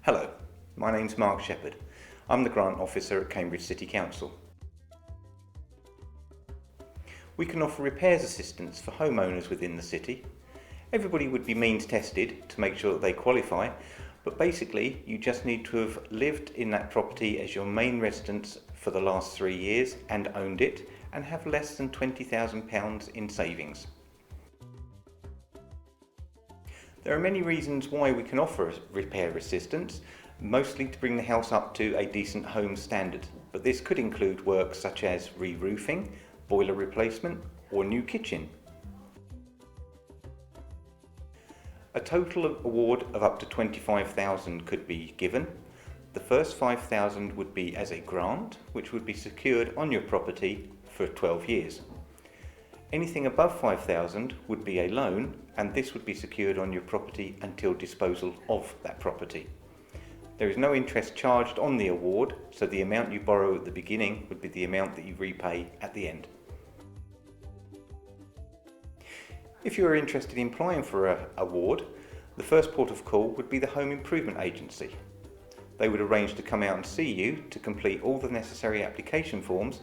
Hello, my name's Mark Shepherd. I'm the Grant Officer at Cambridge City Council. We can offer repairs assistance for homeowners within the city. Everybody would be means tested to make sure that they qualify, but basically you just need to have lived in that property as your main residence for the last 3 years and owned it, and have less than £20,000 in savings. There are many reasons why we can offer repair assistance, mostly to bring the house up to a decent home standard, but this could include work such as re-roofing, boiler replacement or new kitchen. A total award of up to £25,000 could be given. The first £5,000 would be as a grant, which would be secured on your property for 12 years. Anything above £5,000 would be a loan, and this would be secured on your property until disposal of that property. There is no interest charged on the award, so the amount you borrow at the beginning would be the amount that you repay at the end. If you are interested in applying for an award, the first port of call would be the Home Improvement Agency. They would arrange to come out and see you to complete all the necessary application forms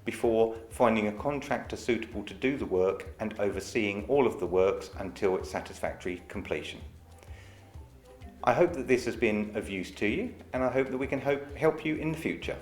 before finding a contractor suitable to do the work and overseeing all of the works until its satisfactory completion. I hope that this has been of use to you, and I hope that we can help you in the future.